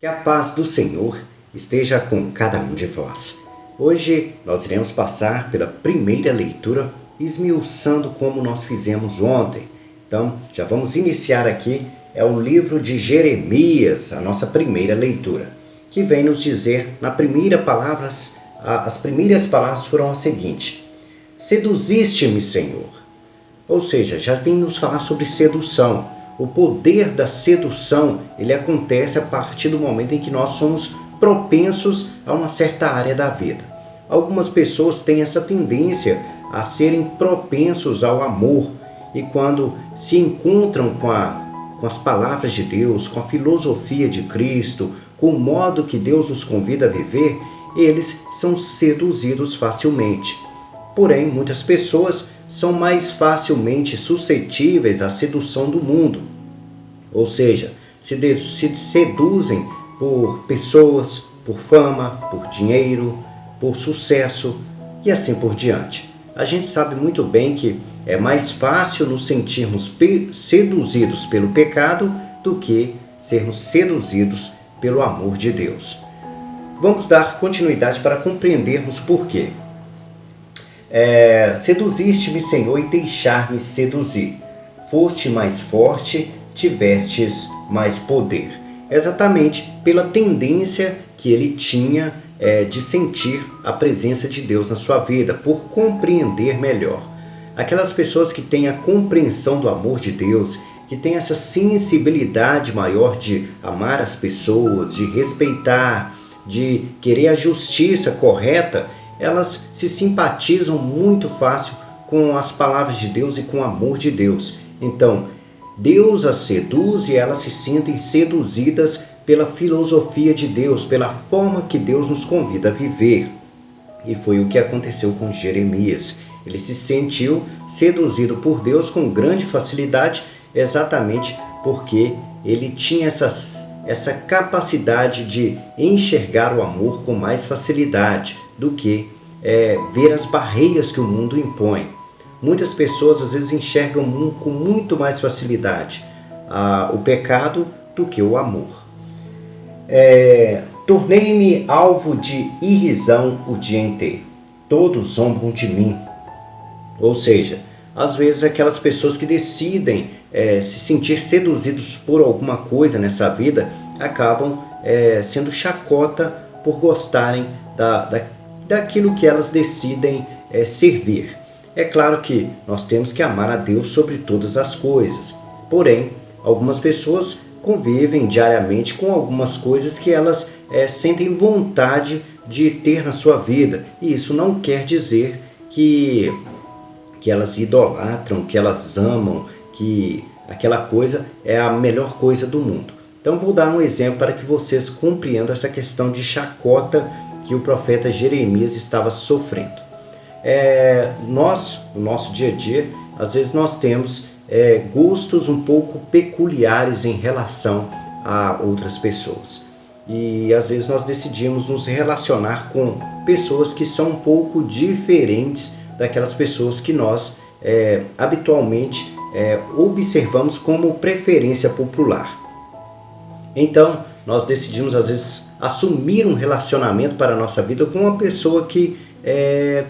Que a paz do Senhor esteja com cada um de vós. Hoje nós iremos passar pela primeira leitura, esmiuçando como nós fizemos ontem. Então, já vamos iniciar aqui, é o livro de Jeremias, a nossa primeira leitura, que vem nos dizer, na primeira palavra, as primeiras palavras foram as seguintes: seduziste-me, Senhor. Ou seja, já vem nos falar sobre sedução. O poder da sedução, ele acontece a partir do momento em que nós somos propensos a uma certa área da vida. Algumas pessoas têm essa tendência a serem propensos ao amor e quando se encontram com as palavras de Deus, com a filosofia de Cristo, com o modo que Deus nos convida a viver, eles são seduzidos facilmente. Porém, muitas pessoas são mais facilmente suscetíveis à sedução do mundo. Ou seja, se seduzem por pessoas, por fama, por dinheiro, por sucesso e assim por diante. A gente sabe muito bem que é mais fácil nos sentirmos seduzidos pelo pecado do que sermos seduzidos pelo amor de Deus. Vamos dar continuidade para compreendermos por quê. Seduziste-me, Senhor, e deixar-me seduzir. Foste mais forte, tivestes mais poder. Exatamente pela tendência que ele tinha de sentir a presença de Deus na sua vida, por compreender melhor. Aquelas pessoas que têm a compreensão do amor de Deus, que têm essa sensibilidade maior de amar as pessoas, de respeitar, de querer a justiça correta, elas se simpatizam muito fácil com as palavras de Deus e com o amor de Deus. Então, Deus as seduz e elas se sentem seduzidas pela filosofia de Deus, pela forma que Deus nos convida a viver. E foi o que aconteceu com Jeremias. Ele se sentiu seduzido por Deus com grande facilidade, exatamente porque ele tinha essa capacidade de enxergar o amor com mais facilidade do que ver as barreiras que o mundo impõe. Muitas pessoas às vezes enxergam com muito mais facilidade o pecado do que o amor. Tornei-me alvo de irrisão o dia inteiro. Todos zombam de mim. Ou seja, às vezes aquelas pessoas que decidem se sentir seduzidos por alguma coisa nessa vida acabam sendo chacota por gostarem daquilo que elas decidem servir. É claro que nós temos que amar a Deus sobre todas as coisas. Porém, algumas pessoas convivem diariamente com algumas coisas que elas sentem vontade de ter na sua vida. E isso não quer dizer que elas idolatram, que elas amam, que aquela coisa é a melhor coisa do mundo. Então vou dar um exemplo para que vocês compreendam essa questão de chacota que o profeta Jeremias estava sofrendo. No nosso dia a dia, às vezes nós temos gostos um pouco peculiares em relação a outras pessoas. E às vezes nós decidimos nos relacionar com pessoas que são um pouco diferentes daquelas pessoas que nós habitualmente observamos como preferência popular. Então, nós decidimos às vezes assumir um relacionamento para a nossa vida com uma pessoa que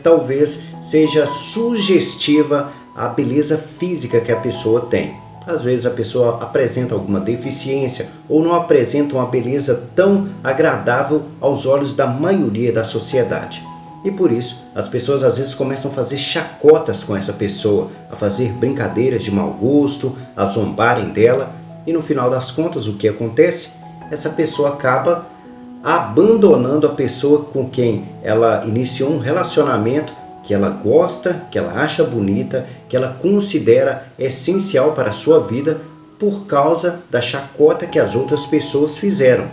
talvez seja sugestiva à beleza física que a pessoa tem. Às vezes a pessoa apresenta alguma deficiência ou não apresenta uma beleza tão agradável aos olhos da maioria da sociedade. E por isso, as pessoas às vezes começam a fazer chacotas com essa pessoa, a fazer brincadeiras de mau gosto, a zombarem dela. E no final das contas, o que acontece? Essa pessoa acaba abandonando a pessoa com quem ela iniciou um relacionamento que ela gosta, que ela acha bonita, que ela considera essencial para a sua vida por causa da chacota que as outras pessoas fizeram.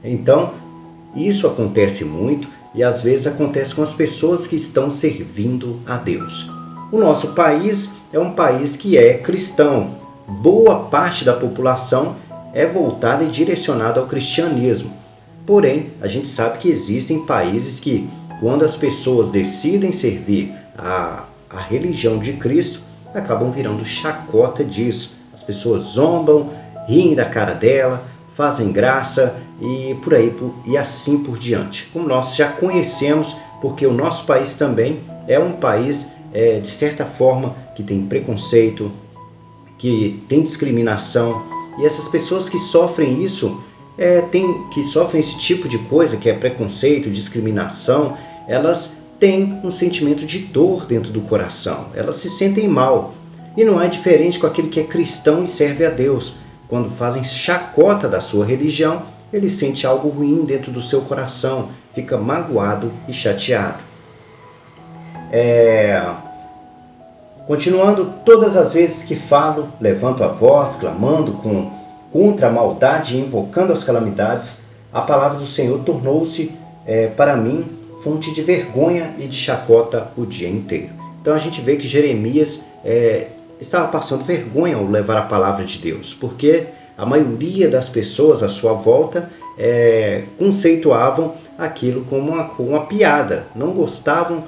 Então, isso acontece muito e às vezes acontece com as pessoas que estão servindo a Deus. O nosso país é um país que é cristão. Boa parte da população é voltada e direcionada ao cristianismo. Porém, a gente sabe que existem países que, quando as pessoas decidem servir a religião de Cristo, acabam virando chacota disso. As pessoas zombam, riem da cara dela, fazem graça e por aí e assim por diante. Como nós já conhecemos, porque o nosso país também é um país, de certa forma, que tem preconceito, que tem discriminação, e essas pessoas que sofrem isso, que sofrem esse tipo de coisa, que é preconceito, discriminação, elas têm um sentimento de dor dentro do coração, elas se sentem mal. E não é diferente com aquele que é cristão e serve a Deus. Quando fazem chacota da sua religião, ele sente algo ruim dentro do seu coração, fica magoado e chateado. Continuando, todas as vezes que falo, levanto a voz, clamando contra a maldade e invocando as calamidades, a palavra do Senhor tornou-se, para mim, fonte de vergonha e de chacota o dia inteiro. Então a gente vê que Jeremias estava passando vergonha ao levar a palavra de Deus, porque a maioria das pessoas à sua volta conceituavam aquilo como uma piada, não gostavam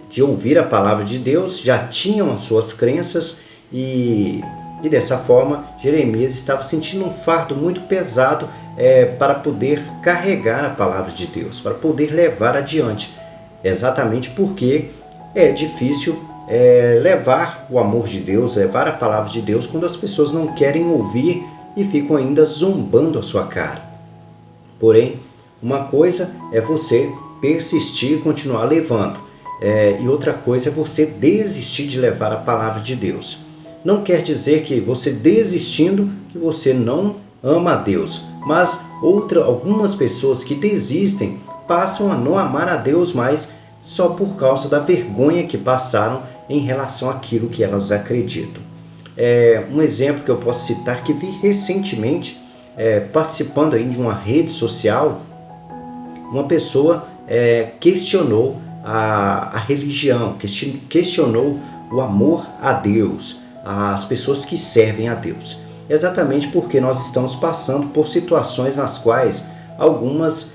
de ouvir a palavra de Deus, já tinham as suas crenças e dessa forma Jeremias estava sentindo um fardo muito pesado para poder carregar a palavra de Deus, para poder levar adiante, exatamente porque é difícil levar o amor de Deus, levar a palavra de Deus quando as pessoas não querem ouvir e ficam ainda zombando a sua cara. Porém, uma coisa é você persistir e continuar levando, e outra coisa é você desistir de levar a palavra de Deus. Não quer dizer que você desistindo que você não ama a Deus, mas algumas pessoas que desistem passam a não amar a Deus mais só por causa da vergonha que passaram em relação àquilo que elas acreditam. Um exemplo que eu posso citar que vi recentemente, participando aí de uma rede social, uma pessoa questionou a religião, questionou o amor a Deus, as pessoas que servem a Deus. Exatamente porque nós estamos passando por situações nas quais algumas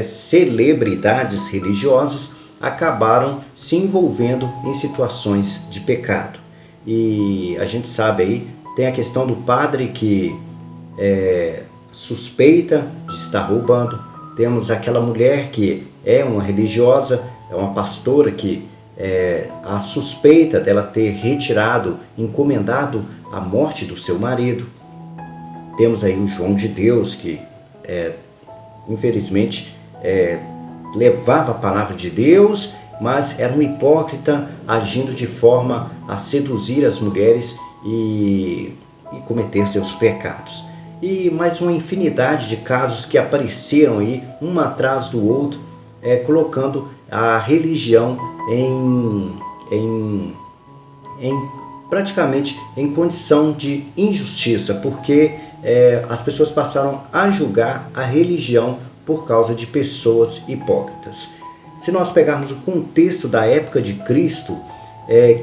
celebridades religiosas acabaram se envolvendo em situações de pecado. E a gente sabe aí, tem a questão do padre que suspeita de estar roubando, temos aquela mulher que é uma religiosa, é uma pastora que a suspeita dela ter encomendado a morte do seu marido. Temos aí o João de Deus que infelizmente levava a palavra de Deus, mas era um hipócrita, agindo de forma a seduzir as mulheres e cometer seus pecados. E mais uma infinidade de casos que apareceram aí, um atrás do outro, colocando a religião praticamente em condição de injustiça, porque as pessoas passaram a julgar a religião por causa de pessoas hipócritas. Se nós pegarmos o contexto da época de Cristo,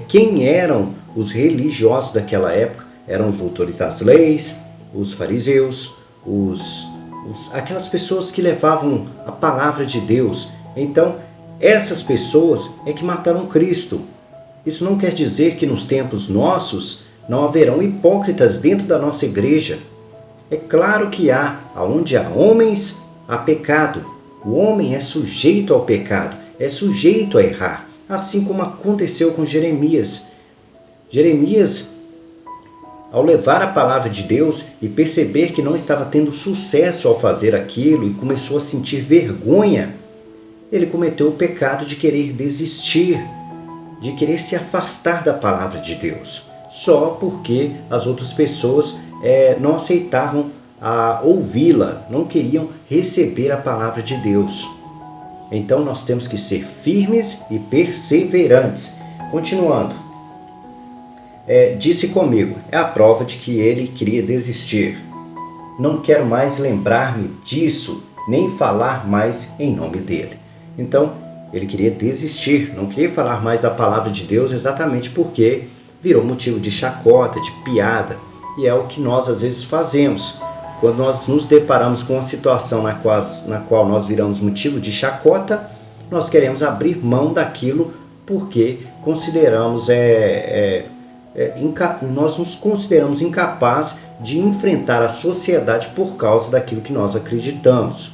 quem eram os religiosos daquela época? Eram os doutores das leis, os fariseus, aquelas pessoas que levavam a palavra de Deus. Então, essas pessoas que mataram Cristo. Isso não quer dizer que nos tempos nossos não haverão hipócritas dentro da nossa igreja. É claro que onde há homens, há pecado. O homem é sujeito ao pecado, é sujeito a errar, assim como aconteceu com Jeremias. Jeremias, ao levar a palavra de Deus e perceber que não estava tendo sucesso ao fazer aquilo e começou a sentir vergonha, ele cometeu o pecado de querer desistir, de querer se afastar da palavra de Deus, só porque as outras pessoas não aceitavam ouvi-la, não queriam receber a palavra de Deus. Então nós temos que ser firmes e perseverantes. Continuando, disse comigo, é a prova de que ele queria desistir. Não quero mais lembrar-me disso, nem falar mais em nome dele. Então, ele queria desistir, não queria falar mais da palavra de Deus, exatamente porque virou motivo de chacota, de piada. E é o que nós às vezes fazemos. Quando nós nos deparamos com uma situação na qual nós viramos motivo de chacota, nós queremos abrir mão daquilo porque consideramos nós nos consideramos incapazes de enfrentar a sociedade por causa daquilo que nós acreditamos.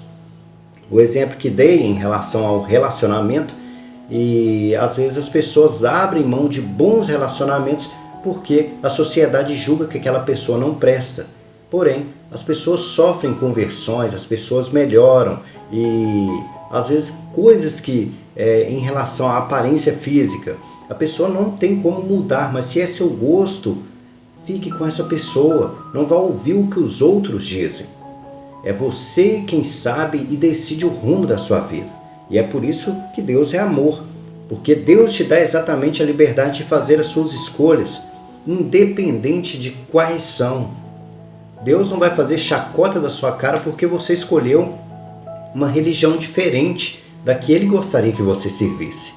O exemplo que dei em relação ao relacionamento, e às vezes as pessoas abrem mão de bons relacionamentos porque a sociedade julga que aquela pessoa não presta. Porém, as pessoas sofrem conversões, as pessoas melhoram e às vezes coisas que em relação à aparência física, a pessoa não tem como mudar, mas se é seu gosto, fique com essa pessoa, não vá ouvir o que os outros dizem. É você quem sabe e decide o rumo da sua vida. E é por isso que Deus é amor, porque Deus te dá exatamente a liberdade de fazer as suas escolhas, independente de quais são. Deus não vai fazer chacota da sua cara porque você escolheu uma religião diferente da que Ele gostaria que você servisse.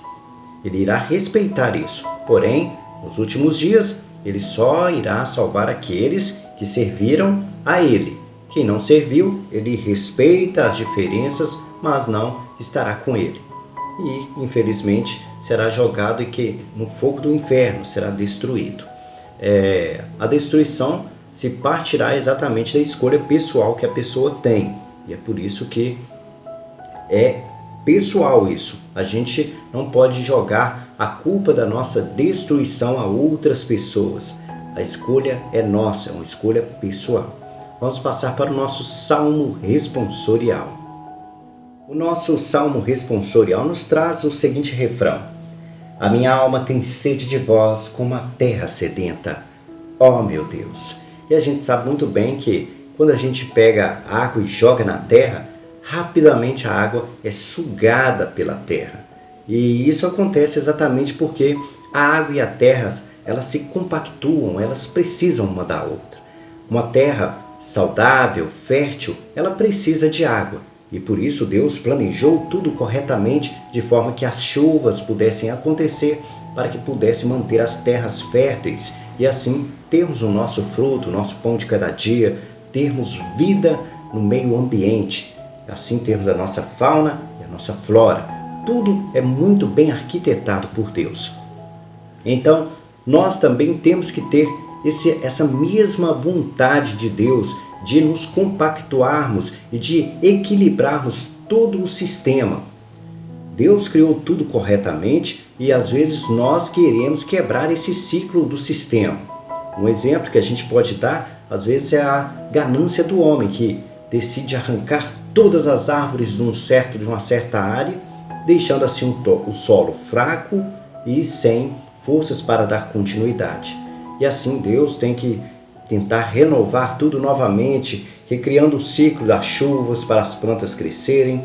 Ele irá respeitar isso. Porém, nos últimos dias, Ele só irá salvar aqueles que serviram a Ele. Quem não serviu, Ele respeita as diferenças, mas não estará com Ele. E, infelizmente, será jogado no fogo do inferno, será destruído. A destruição se partirá exatamente da escolha pessoal que a pessoa tem. E é por isso que é pessoal isso. A gente não pode jogar a culpa da nossa destruição a outras pessoas. A escolha é nossa, é uma escolha pessoal. Vamos passar para o nosso Salmo Responsorial. O nosso Salmo Responsorial nos traz o seguinte refrão: a minha alma tem sede de vós como a terra sedenta. Ó meu Deus! E a gente sabe muito bem que quando a gente pega água e joga na terra, rapidamente a água é sugada pela terra. E isso acontece exatamente porque a água e a terra, elas se compactuam, elas precisam uma da outra. Uma terra saudável, fértil, ela precisa de água. E por isso Deus planejou tudo corretamente, de forma que as chuvas pudessem acontecer, para que pudesse manter as terras férteis e assim termos o nosso fruto, o nosso pão de cada dia, termos vida no meio ambiente, assim termos a nossa fauna e a nossa flora. Tudo é muito bem arquitetado por Deus. Então, nós também temos que ter essa mesma vontade de Deus de nos compactuarmos e de equilibrarmos todo o sistema. Deus criou tudo corretamente e às vezes nós queremos quebrar esse ciclo do sistema. Um exemplo que a gente pode dar, às vezes, é a ganância do homem, que decide arrancar todas as árvores de uma certa área, deixando assim o solo fraco e sem forças para dar continuidade. E assim Deus tem que tentar renovar tudo novamente, recriando o ciclo das chuvas para as plantas crescerem.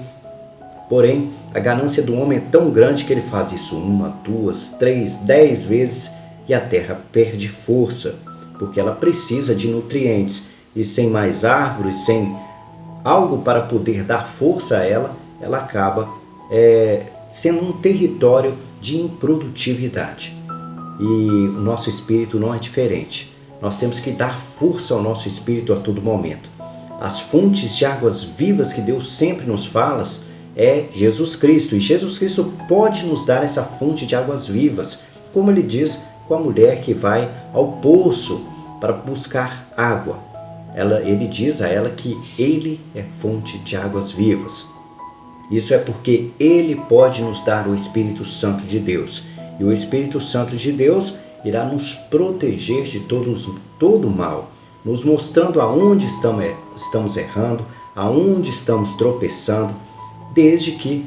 Porém, a ganância do homem é tão grande que ele faz isso 1, 2, 3, 10 vezes e a terra perde força, porque ela precisa de nutrientes. E sem mais árvores, sem algo para poder dar força a ela, ela acaba sendo um território de improdutividade. E o nosso espírito não é diferente. Nós temos que dar força ao nosso espírito a todo momento. As fontes de águas vivas que Deus sempre nos fala é Jesus Cristo. E Jesus Cristo pode nos dar essa fonte de águas vivas, como ele diz com a mulher que vai ao poço para buscar água. Ele diz a ela que ele é fonte de águas vivas. Isso é porque ele pode nos dar o Espírito Santo de Deus. E o Espírito Santo de Deus irá nos proteger de todo o mal, nos mostrando aonde estamos errando, aonde estamos tropeçando, desde que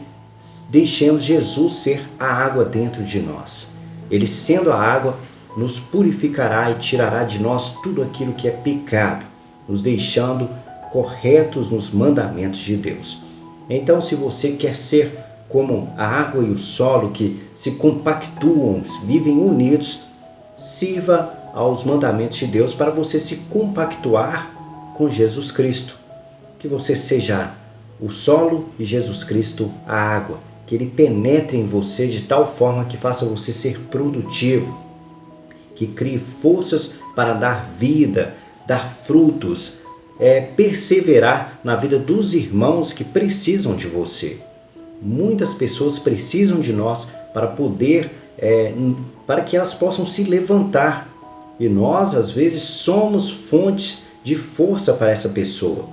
deixemos Jesus ser a água dentro de nós. Ele, sendo a água, nos purificará e tirará de nós tudo aquilo que é pecado, nos deixando corretos nos mandamentos de Deus. Então, se você quer ser como a água e o solo que se compactuam, vivem unidos, sirva aos mandamentos de Deus para você se compactuar com Jesus Cristo. Que você seja o solo e Jesus Cristo a água. Que Ele penetre em você de tal forma que faça você ser produtivo. Que crie forças para dar vida, dar frutos, perseverar na vida dos irmãos que precisam de você. Muitas pessoas precisam de nós para que elas possam se levantar E nós, às vezes, somos fontes de força para essa pessoa,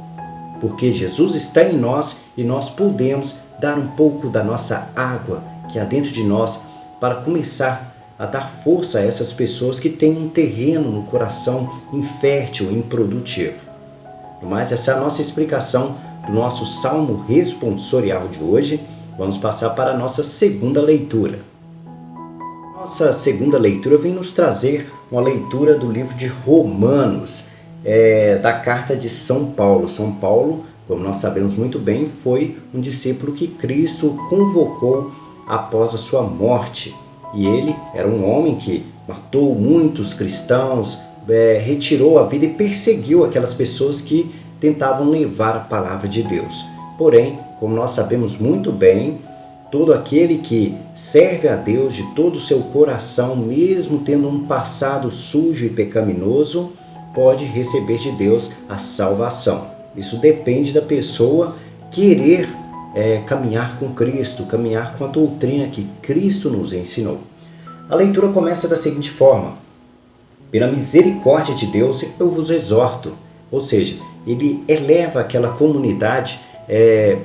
porque Jesus está em nós e nós podemos dar um pouco da nossa água que há dentro de nós para começar a dar força a essas pessoas que têm um terreno no coração infértil, improdutivo. Mas essa é a nossa explicação do nosso Salmo responsorial de hoje. Vamos passar para a nossa segunda leitura. Nossa segunda leitura vem nos trazer uma leitura do livro de Romanos, da carta de São Paulo. São Paulo, como nós sabemos muito bem, foi um discípulo que Cristo convocou após a sua morte. E ele era um homem que matou muitos cristãos, retirou a vida e perseguiu aquelas pessoas que tentavam levar a palavra de Deus. Porém, como nós sabemos muito bem, todo aquele que serve a Deus de todo o seu coração, mesmo tendo um passado sujo e pecaminoso, pode receber de Deus a salvação. Isso depende da pessoa querer caminhar com Cristo, caminhar com a doutrina que Cristo nos ensinou. A leitura começa da seguinte forma: pela misericórdia de Deus eu vos exorto. Ou seja, ele eleva aquela comunidade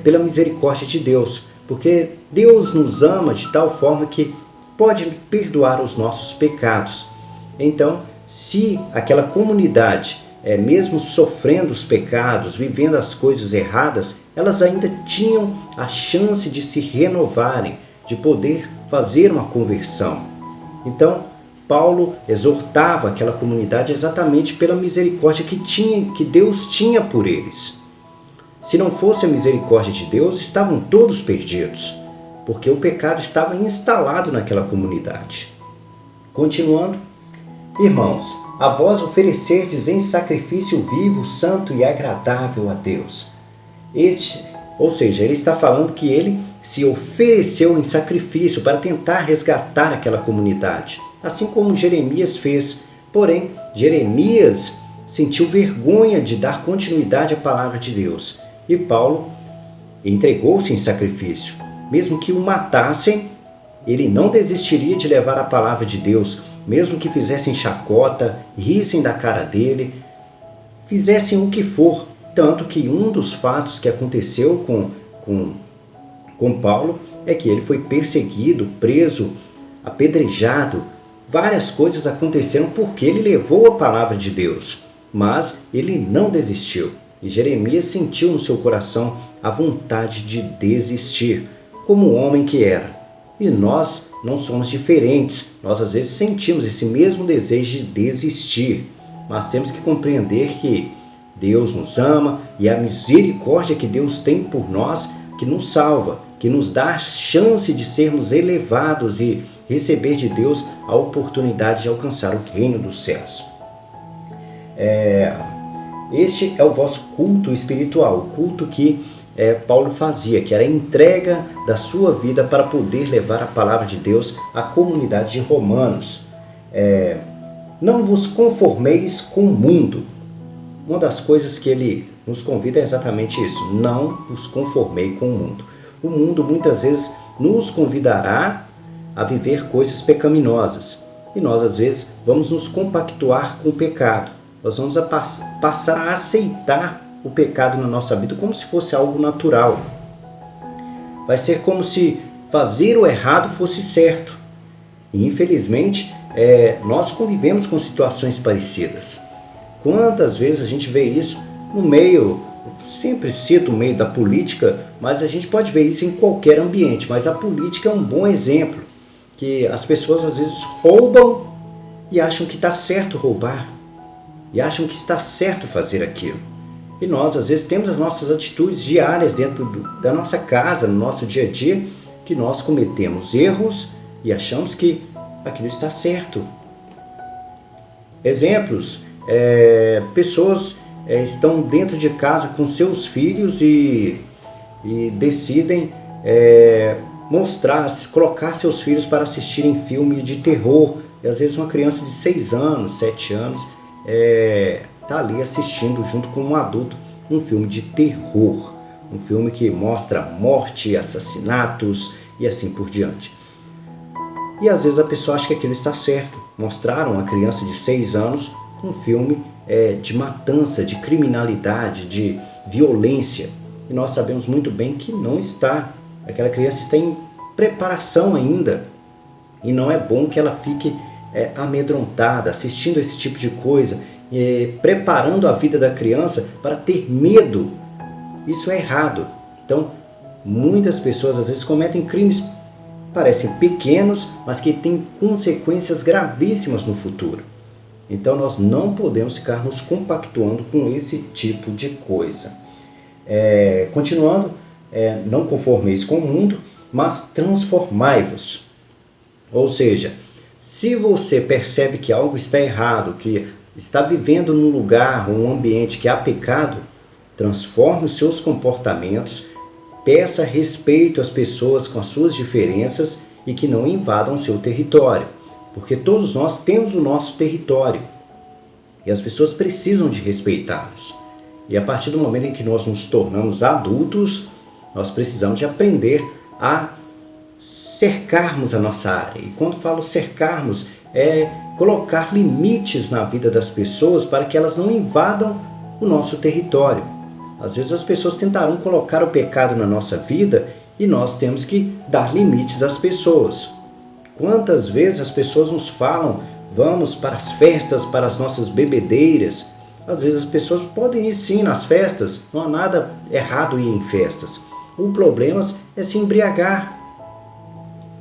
pela misericórdia de Deus, porque Deus nos ama de tal forma que pode perdoar os nossos pecados. Então, se aquela comunidade, mesmo sofrendo os pecados, vivendo as coisas erradas, elas ainda tinham a chance de se renovarem, de poder fazer uma conversão. Então, Paulo exortava aquela comunidade exatamente pela misericórdia que Deus tinha por eles. Se não fosse a misericórdia de Deus, estavam todos perdidos, porque o pecado estava instalado naquela comunidade. Continuando, irmãos, a vós oferecerdes em sacrifício vivo, santo e agradável a Deus. Ou seja, ele está falando que ele se ofereceu em sacrifício para tentar resgatar aquela comunidade, assim como Jeremias fez. Porém, Jeremias sentiu vergonha de dar continuidade à palavra de Deus. E Paulo entregou-se em sacrifício. Mesmo que o matassem, ele não desistiria de levar a palavra de Deus, mesmo que fizessem chacota, rissem da cara dele, fizessem o que for. Tanto que um dos fatos que aconteceu com Paulo é que ele foi perseguido, preso, apedrejado. Várias coisas aconteceram porque ele levou a palavra de Deus, mas ele não desistiu. E Jeremias sentiu no seu coração a vontade de desistir, como o homem que era. E nós não somos diferentes. Nós às vezes sentimos esse mesmo desejo de desistir, mas temos que compreender que Deus nos ama e a misericórdia que Deus tem por nós que nos salva, que nos dá a chance de sermos elevados e receber de Deus a oportunidade de alcançar o reino dos céus. Este é o vosso culto espiritual, o culto que Paulo fazia, que era a entrega da sua vida para poder levar a palavra de Deus à comunidade de Romanos. Não vos conformeis com o mundo. Uma das coisas que ele nos convida é exatamente isso: não vos conformei com o mundo. O mundo muitas vezes nos convidará a viver coisas pecaminosas. E nós às vezes vamos nos compactuar com o pecado. Nós vamos passar a aceitar o pecado na nossa vida como se fosse algo natural. Vai ser como se fazer o errado fosse certo. E infelizmente nós convivemos com situações parecidas. Quantas vezes a gente vê isso no meio, sempre cito o meio da política, mas a gente pode ver isso em qualquer ambiente. Mas a política é um bom exemplo, que as pessoas às vezes roubam e acham que está certo roubar, e acham que está certo fazer aquilo. E nós às vezes temos as nossas atitudes diárias dentro da nossa casa, no nosso dia a dia, que nós cometemos erros e achamos que aquilo está certo. Exemplos: pessoas estão dentro de casa com seus filhos e decidem colocar seus filhos para assistirem filmes de terror. E às vezes uma criança de 6 anos, 7 anos está ali assistindo junto com um adulto um filme de terror, um filme que mostra morte, assassinatos e assim por diante. E às vezes a pessoa acha que aquilo está certo. mostraram a criança de 6 anos um filme de matança, de criminalidade, de violência. E nós sabemos muito bem que não está. Aquela criança está em preparação ainda. E não é bom que ela fique amedrontada, assistindo esse tipo de coisa, preparando a vida da criança para ter medo. Isso é errado. Então, muitas pessoas às vezes cometem crimes, parecem pequenos, mas que têm consequências gravíssimas no futuro. Então, nós não podemos ficar nos compactuando com esse tipo de coisa. Continuando, não conformeis com o mundo, mas transformai-vos. Ou seja, se você percebe que algo está errado, que está vivendo num lugar ou um ambiente que há pecado, transforme os seus comportamentos, peça respeito às pessoas com as suas diferenças e que não invadam o seu território. Porque todos nós temos o nosso território e as pessoas precisam de respeitá-los. E a partir do momento em que nós nos tornamos adultos, nós precisamos de aprender a cercarmos a nossa área. E quando falo cercarmos, é colocar limites na vida das pessoas para que elas não invadam o nosso território. Às vezes as pessoas tentarão colocar o pecado na nossa vida e nós temos que dar limites às pessoas. Quantas vezes as pessoas nos falam, vamos para as festas, para as nossas bebedeiras. Às vezes as pessoas podem ir sim nas festas, não há nada errado em ir em festas. O problema é se embriagar,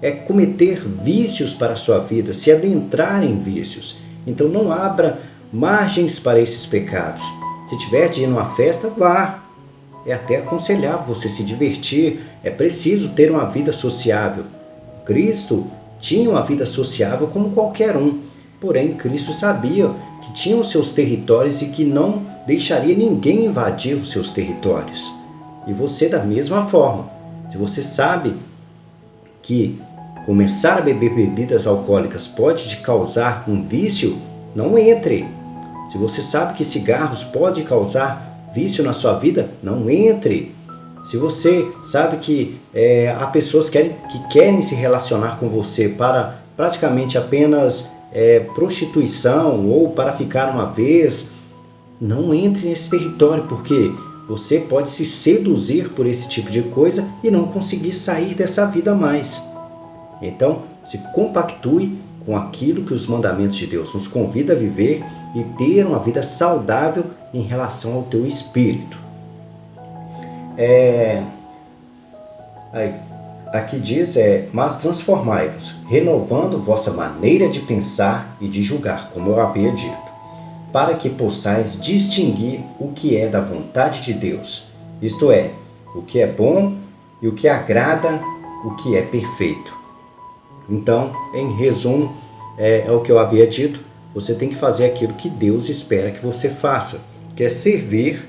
é cometer vícios para a sua vida, se adentrar em vícios. Então não abra margens para esses pecados. Se tiver de ir numa festa, vá. É até aconselhável você se divertir, é preciso ter uma vida sociável. Cristo tinha uma vida sociável como qualquer um, porém Cristo sabia que tinha os seus territórios e que não deixaria ninguém invadir os seus territórios. E você da mesma forma, se você sabe que começar a beber bebidas alcoólicas pode te causar um vício, não entre. Se você sabe que cigarros pode causar vício na sua vida, não entre. Se você sabe que há pessoas que querem se relacionar com você para praticamente apenas prostituição ou para ficar uma vez, não entre nesse território, porque você pode se seduzir por esse tipo de coisa e não conseguir sair dessa vida mais. Então, se compactue com aquilo que os mandamentos de Deus nos convidam a viver e ter uma vida saudável em relação ao teu espírito. Aqui diz, mas transformai-vos, renovando vossa maneira de pensar e de julgar, como eu havia dito, para que possais distinguir o que é da vontade de Deus, isto é, o que é bom e o que agrada, o que é perfeito. Então, em resumo, é o que eu havia dito, você tem que fazer aquilo que Deus espera que você faça, que é servir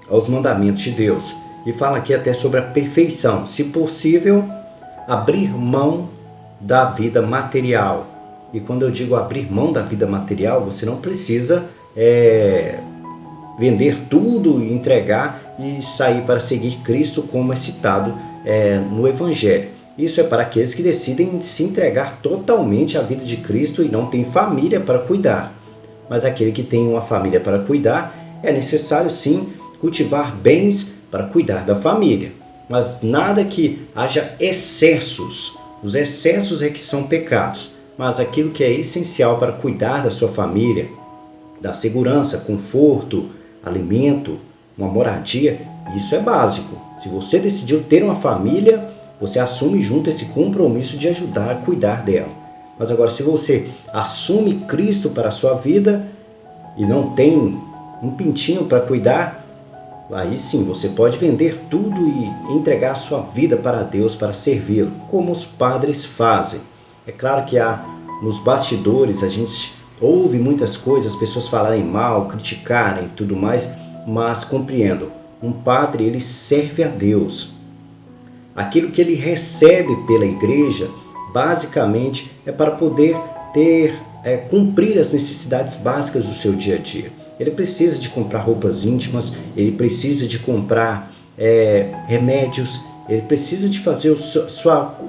aos mandamentos de Deus. E fala aqui até sobre a perfeição, se possível, abrir mão da vida material. E quando eu digo abrir mão da vida material, você não precisa vender tudo, entregar e sair para seguir Cristo, como é citado no Evangelho. Isso é para aqueles que decidem se entregar totalmente à vida de Cristo e não tem família para cuidar. Mas aquele que tem uma família para cuidar, é necessário sim cultivar bens para cuidar da família. Mas nada que haja excessos. Os excessos é que são pecados. Mas aquilo que é essencial para cuidar da sua família, da segurança, conforto, alimento, uma moradia, isso é básico. Se você decidiu ter uma família, você assume junto esse compromisso de ajudar a cuidar dela. Mas agora, se você assume Cristo para a sua vida e não tem um pintinho para cuidar, aí sim, você pode vender tudo e entregar a sua vida para Deus, para servi-lo, como os padres fazem. É claro que nos bastidores a gente ouve muitas coisas, as pessoas falarem mal, criticarem e tudo mais, mas compreendo, um padre ele serve a Deus. Aquilo que ele recebe pela igreja, basicamente, é para poder cumprir as necessidades básicas do seu dia a dia. Ele precisa de comprar roupas íntimas, ele precisa de comprar remédios, ele precisa de fazer o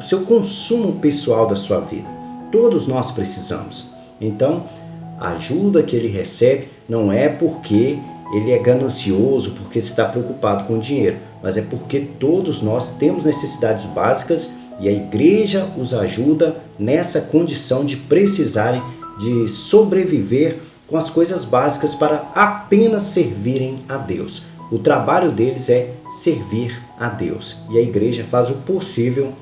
seu consumo pessoal da sua vida. todos nós precisamos. Então, a ajuda que ele recebe não é porque ele é ganancioso, porque está preocupado com o dinheiro, mas é porque todos nós temos necessidades básicas e a igreja os ajuda nessa condição de precisarem de sobreviver com as coisas básicas para apenas servirem a Deus. O trabalho deles é servir a Deus e a igreja faz o possível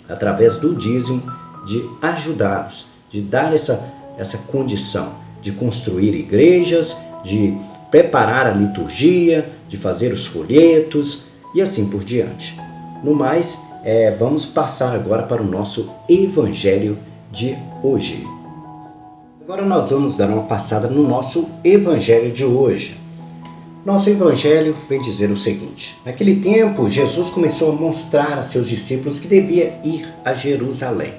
através do dízimo de ajudá-los, de dar essa condição, de construir igrejas, de preparar a liturgia, de fazer os folhetos e assim por diante. No mais, vamos passar agora para o nosso evangelho de hoje. Agora nós vamos dar uma passada no nosso evangelho de hoje. Nosso evangelho vem dizer o seguinte: naquele tempo, Jesus começou a mostrar a seus discípulos que devia ir a Jerusalém.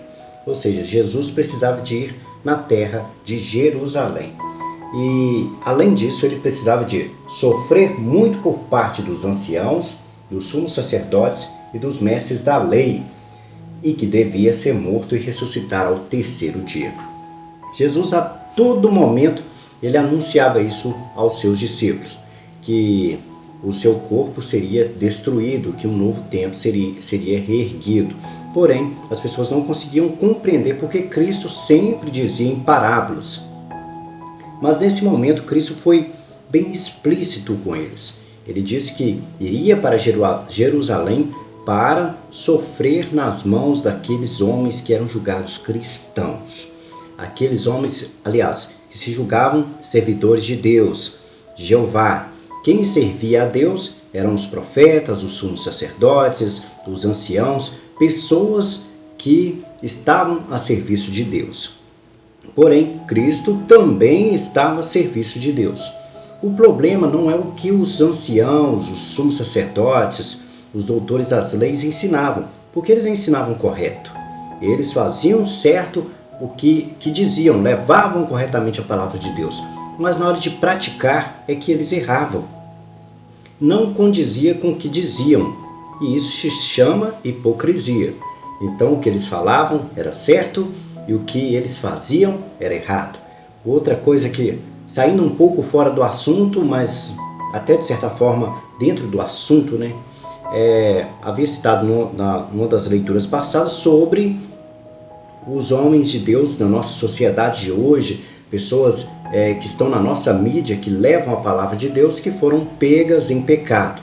Ou seja, Jesus precisava de ir na terra de Jerusalém. E, além disso, ele precisava de sofrer muito por parte dos anciãos, dos sumos sacerdotes e dos mestres da lei, e que devia ser morto e ressuscitar ao terceiro dia. Jesus, a todo momento, ele anunciava isso aos seus discípulos, que o seu corpo seria destruído, que um novo templo seria reerguido. Porém, as pessoas não conseguiam compreender porque Cristo sempre dizia em parábolas. Mas nesse momento, Cristo foi bem explícito com eles. Ele disse que iria para Jerusalém para sofrer nas mãos daqueles homens que eram julgados cristãos. Aqueles homens, aliás, que se julgavam servidores de Deus, de Jeová. Quem servia a Deus eram os profetas, os sumos sacerdotes, os anciãos, pessoas que estavam a serviço de Deus. Porém, Cristo também estava a serviço de Deus. O problema não é o que os anciãos, os sumos sacerdotes, os doutores das leis ensinavam, porque eles ensinavam correto. Eles faziam certo o que diziam, levavam corretamente a palavra de Deus. Mas na hora de praticar é que eles erravam. Não condizia com o que diziam, e isso se chama hipocrisia. Então o que eles falavam era certo e o que eles faziam era errado. Outra coisa que, saindo um pouco fora do assunto, mas até de certa forma dentro do assunto, havia citado numa das leituras passadas sobre os homens de Deus na nossa sociedade de hoje, pessoas que estão na nossa mídia, que levam a palavra de Deus, que foram pegas em pecado.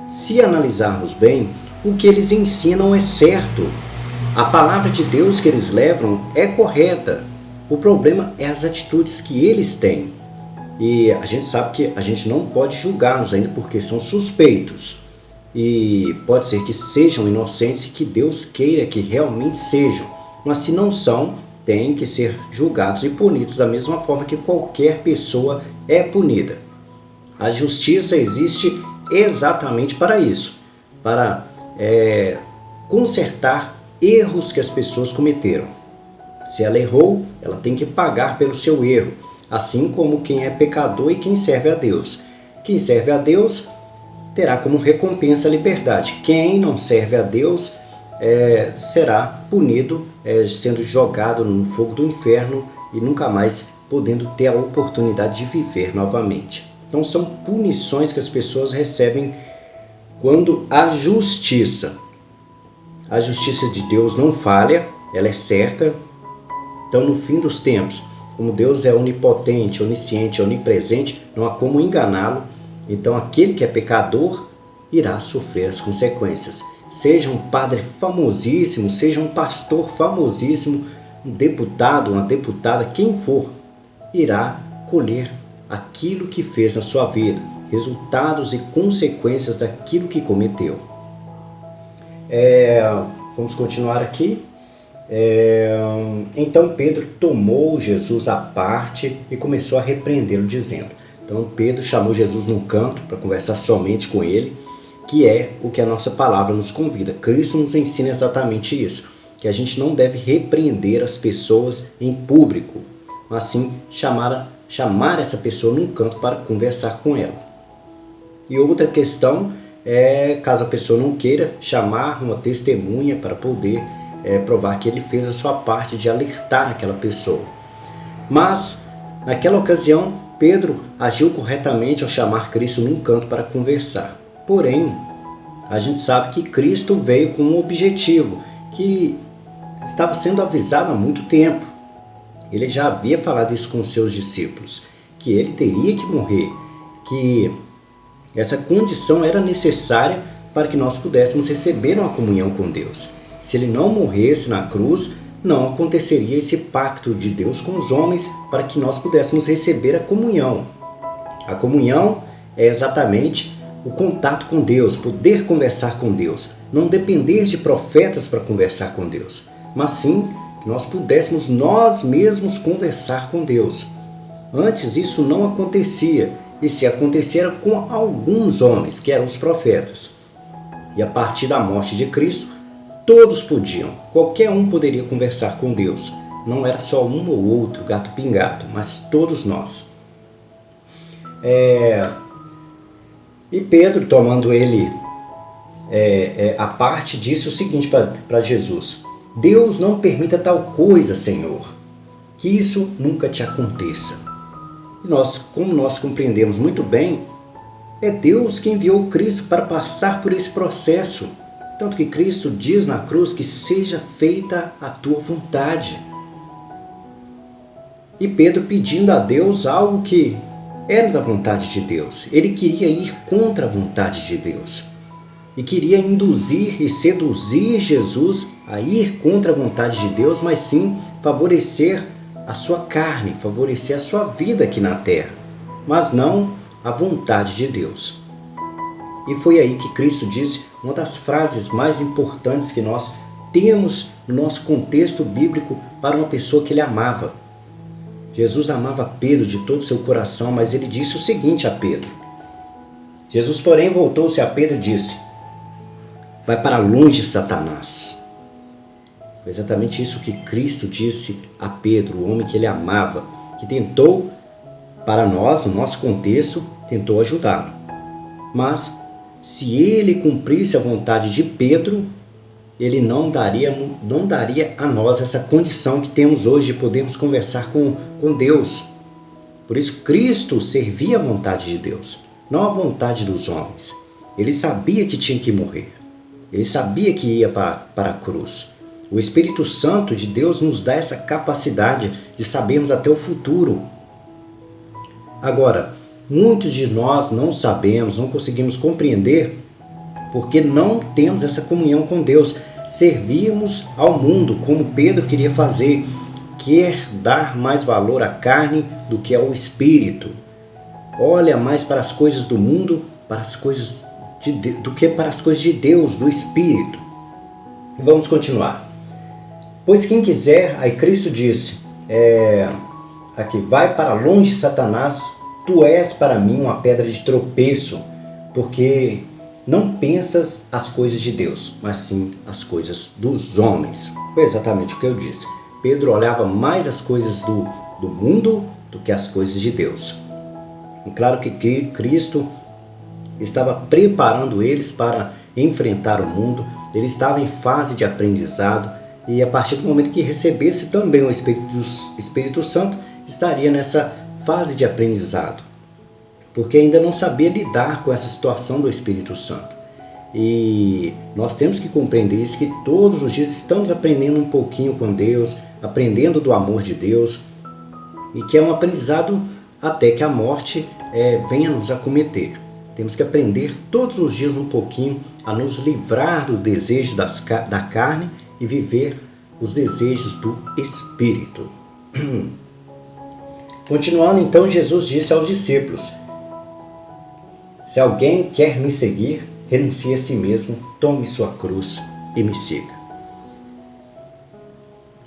Se analisarmos bem, o que eles ensinam é certo. A palavra de Deus que eles levam é correta. O problema é as atitudes que eles têm. E a gente sabe que a gente não pode julgá-los ainda porque são suspeitos. E pode ser que sejam inocentes e que Deus queira que realmente sejam. Mas se não são, têm que ser julgados e punidos da mesma forma que qualquer pessoa é punida. A justiça existe exatamente para isso, para consertar erros que as pessoas cometeram. Se ela errou, ela tem que pagar pelo seu erro, assim como quem é pecador e quem serve a Deus. Quem serve a Deus terá como recompensa a liberdade. Quem não serve a Deus será punido, sendo jogado no fogo do inferno e nunca mais podendo ter a oportunidade de viver novamente. Então são punições que as pessoas recebem quando a justiça de Deus não falha, ela é certa. Então no fim dos tempos, como Deus é onipotente, onisciente, onipresente, não há como enganá-lo. Então aquele que é pecador irá sofrer as consequências. Seja um padre famosíssimo, seja um pastor famosíssimo, um deputado, uma deputada, quem for, irá colher aquilo que fez na sua vida, resultados e consequências daquilo que cometeu. Vamos continuar aqui. Então Pedro tomou Jesus à parte e começou a repreendê-lo, dizendo. Então Pedro chamou Jesus num canto para conversar somente com ele, que é o que a nossa palavra nos convida. Cristo nos ensina exatamente isso, que a gente não deve repreender as pessoas em público, mas sim chamar essa pessoa num canto para conversar com ela. E outra questão é, caso a pessoa não queira, chamar uma testemunha para poder provar que ele fez a sua parte de alertar aquela pessoa. Mas, naquela ocasião, Pedro agiu corretamente ao chamar Cristo num canto para conversar. Porém, a gente sabe que Cristo veio com um objetivo que estava sendo avisado há muito tempo. Ele já havia falado isso com os seus discípulos, que ele teria que morrer, que essa condição era necessária para que nós pudéssemos receber uma comunhão com Deus. Se ele não morresse na cruz, não aconteceria esse pacto de Deus com os homens para que nós pudéssemos receber a comunhão. A comunhão é exatamente o contato com Deus, poder conversar com Deus, não depender de profetas para conversar com Deus, mas sim que nós pudéssemos nós mesmos conversar com Deus. Antes isso não acontecia, e se acontecia com alguns homens, que eram os profetas. E a partir da morte de Cristo, todos podiam, qualquer um poderia conversar com Deus. Não era só um ou outro gato pingado, mas todos nós. E Pedro, tomando ele a parte, disse o seguinte para Jesus: Deus não permita tal coisa, Senhor, que isso nunca te aconteça. E nós, como nós compreendemos muito bem, é Deus que enviou Cristo para passar por esse processo. Tanto que Cristo diz na cruz que seja feita a tua vontade. E Pedro pedindo a Deus algo que era da vontade de Deus. Ele queria ir contra a vontade de Deus. E queria induzir e seduzir Jesus a ir contra a vontade de Deus, mas sim favorecer a sua carne, favorecer a sua vida aqui na terra, mas não a vontade de Deus. E foi aí que Cristo disse uma das frases mais importantes que nós temos no nosso contexto bíblico para uma pessoa que ele amava. Jesus amava Pedro de todo o seu coração, mas ele disse o seguinte a Pedro. Jesus, porém, voltou-se a Pedro e disse: vai para longe, Satanás. Foi exatamente isso que Cristo disse a Pedro, o homem que ele amava, que tentou, para nós, no nosso contexto, tentou ajudá-lo. Mas, se ele cumprisse a vontade de Pedro, ele não daria a nós essa condição que temos hoje de podermos conversar com Deus. Por isso, Cristo servia a vontade de Deus, não a vontade dos homens. Ele sabia que tinha que morrer. Ele sabia que ia para a cruz. O Espírito Santo de Deus nos dá essa capacidade de sabermos até o futuro. Agora, muitos de nós não sabemos, não conseguimos compreender porque não temos essa comunhão com Deus. Servimos ao mundo como Pedro queria fazer, quer dar mais valor à carne do que ao Espírito. Olha mais para as coisas do mundo, para as coisas do que para as coisas de Deus, do Espírito. Vamos continuar. Pois quem quiser, aí Cristo disse, aqui, vai para longe, Satanás, tu és para mim uma pedra de tropeço, porque não pensas as coisas de Deus, mas sim as coisas dos homens. Foi exatamente o que eu disse. Pedro olhava mais as coisas do mundo do que as coisas de Deus. E claro que Cristo estava preparando eles para enfrentar o mundo, ele estava em fase de aprendizado, e a partir do momento que recebesse também o Espírito Santo, estaria nessa fase de aprendizado, porque ainda não sabia lidar com essa situação do Espírito Santo. E nós temos que compreender isso, que todos os dias estamos aprendendo um pouquinho com Deus, aprendendo do amor de Deus, e que é um aprendizado até que a morte venha nos acometer. Temos que aprender todos os dias um pouquinho a nos livrar do desejo da carne e viver os desejos do Espírito. Continuando, então, Jesus disse aos discípulos: se alguém quer me seguir, renuncie a si mesmo, tome sua cruz e me siga.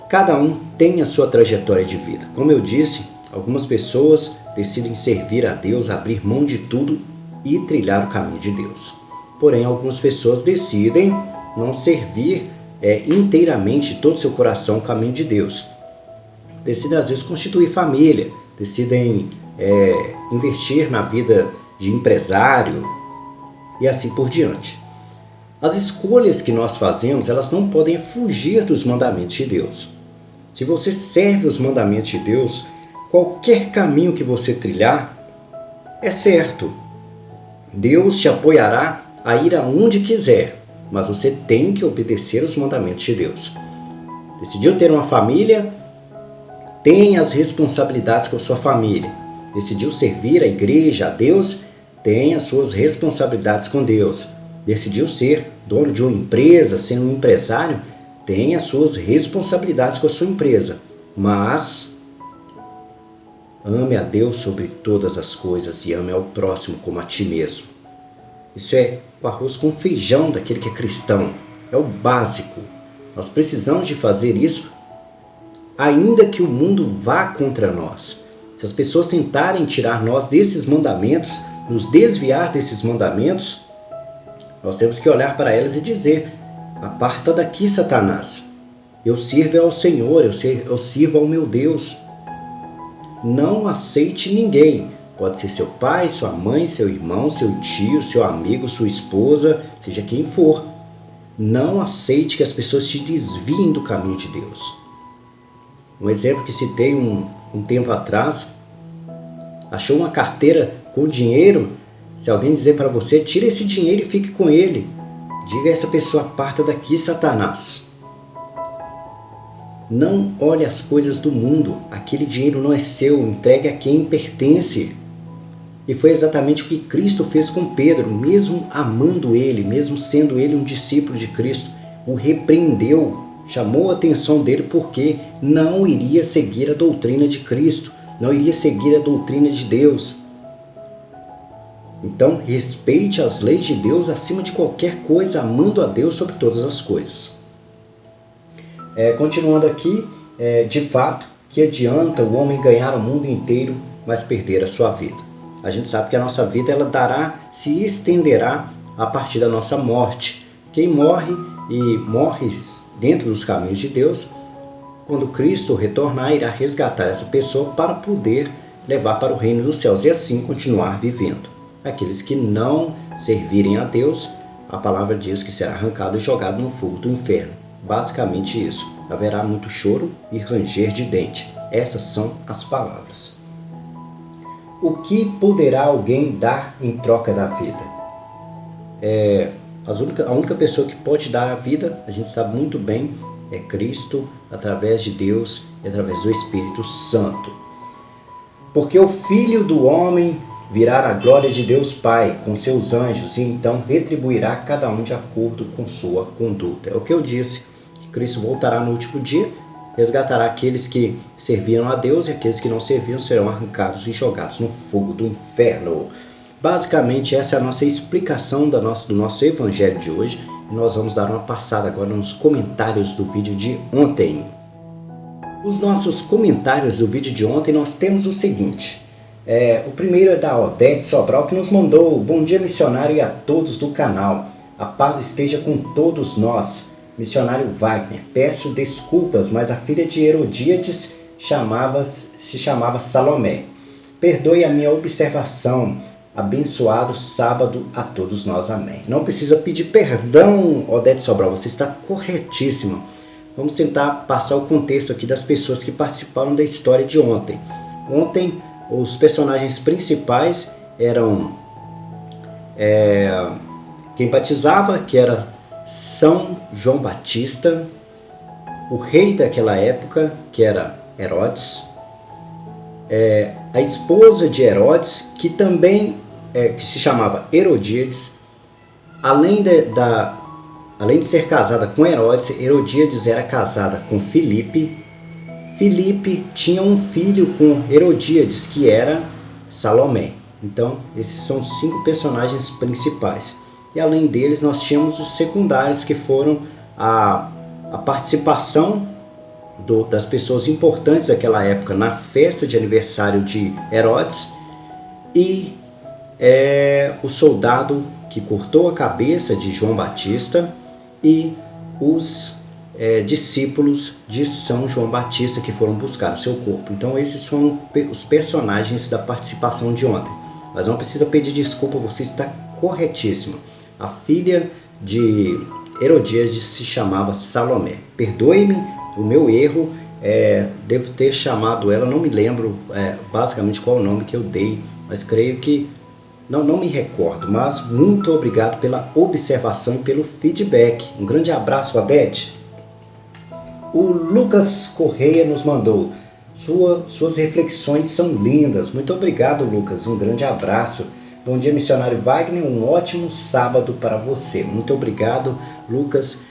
Cada um tem a sua trajetória de vida. Como eu disse, algumas pessoas decidem servir a Deus, abrir mão de tudo e trilhar o caminho de Deus. Porém, algumas pessoas decidem não servir inteiramente de todo o seu coração o caminho de Deus. Decidem às vezes constituir família, decidem investir na vida de empresário e assim por diante. As escolhas que nós fazemos, elas não podem fugir dos mandamentos de Deus. Se você serve os mandamentos de Deus, qualquer caminho que você trilhar é certo. Deus te apoiará a ir aonde quiser, mas você tem que obedecer os mandamentos de Deus. Decidiu ter uma família? Tenha as responsabilidades com a sua família. Decidiu servir a igreja, a Deus? Tenha as suas responsabilidades com Deus. Decidiu ser dono de uma empresa, ser um empresário? Tenha as suas responsabilidades com a sua empresa. Mas ame a Deus sobre todas as coisas e ame ao próximo como a ti mesmo. Isso é o arroz com feijão daquele que é cristão. É o básico. Nós precisamos de fazer isso ainda que o mundo vá contra nós. Se as pessoas tentarem tirar nós desses mandamentos, nos desviar desses mandamentos, nós temos que olhar para elas e dizer: aparta daqui, Satanás. Eu sirvo ao Senhor, eu sirvo ao meu Deus. Não aceite ninguém. Pode ser seu pai, sua mãe, seu irmão, seu tio, seu amigo, sua esposa, seja quem for. Não aceite que as pessoas te desviem do caminho de Deus. Um exemplo que citei um tempo atrás, achou uma carteira com dinheiro. Se alguém dizer para você: tira esse dinheiro e fique com ele, diga a essa pessoa: aparta daqui, Satanás. Não olhe as coisas do mundo. Aquele dinheiro não é seu, entregue a quem pertence. E foi exatamente o que Cristo fez com Pedro, mesmo amando ele, mesmo sendo ele um discípulo de Cristo, o repreendeu, chamou a atenção dele porque não iria seguir a doutrina de Cristo, não iria seguir a doutrina de Deus. Então, respeite as leis de Deus acima de qualquer coisa, amando a Deus sobre todas as coisas. Continuando aqui, de fato, que adianta o homem ganhar o mundo inteiro, mas perder a sua vida? A gente sabe que a nossa vida ela se estenderá a partir da nossa morte. Quem morre e morre dentro dos caminhos de Deus, quando Cristo retornar, irá resgatar essa pessoa para poder levar para o reino dos céus e assim continuar vivendo. Aqueles que não servirem a Deus, a palavra diz que será arrancado e jogado no fogo do inferno. Basicamente isso. Haverá muito choro e ranger de dente. Essas são as palavras. O que poderá alguém dar em troca da vida? A única pessoa que pode dar a vida, a gente sabe muito bem, é Cristo, através de Deus e através do Espírito Santo. Porque o Filho do Homem virá na glória de Deus Pai com seus anjos e então retribuirá cada um de acordo com sua conduta. É o que eu disse, que Cristo voltará no último dia, resgatará aqueles que serviram a Deus e aqueles que não serviram serão arrancados e jogados no fogo do inferno. Basicamente essa é a nossa explicação do nosso evangelho de hoje e nós vamos dar uma passada agora nos comentários do vídeo de ontem. Os nossos comentários do vídeo de ontem nós temos o seguinte. O primeiro é da Odete Sobral, que nos mandou: bom dia, missionário, e a todos do canal. A paz esteja com todos nós. Missionário Wagner, peço desculpas, mas a filha de Herodíades se chamava Salomé. Perdoe a minha observação. Abençoado sábado a todos nós. Amém. Não precisa pedir perdão, Odete Sobral, você está corretíssima. Vamos tentar passar o contexto aqui das pessoas que participaram da história de ontem. Ontem, os personagens principais eram quem batizava, que era São João Batista, o rei daquela época, que era Herodes, a esposa de Herodes, que também que se chamava Herodíades. Além de ser casada com Herodes, Herodíades era casada com Filipe. Filipe tinha um filho com Herodíades, que era Salomé. Então, esses são 5 personagens principais. E além deles, nós tínhamos os secundários, que foram a participação das pessoas importantes daquela época na festa de aniversário de Herodes e o soldado que cortou a cabeça de João Batista e os discípulos de São João Batista que foram buscar o seu corpo. Então esses foram os personagens da participação de ontem. Mas não precisa pedir desculpa, você está corretíssimo. A filha de Herodíades se chamava Salomé. Perdoe-me o meu erro, devo ter chamado ela, não me lembro basicamente qual o nome que eu dei, mas creio que não me recordo, mas muito obrigado pela observação e pelo feedback. Um grande abraço, Adete. O Lucas Correia nos mandou: suas reflexões são lindas. Muito obrigado, Lucas. Um grande abraço. Bom dia, missionário Wagner. Um ótimo sábado para você. Muito obrigado, Lucas.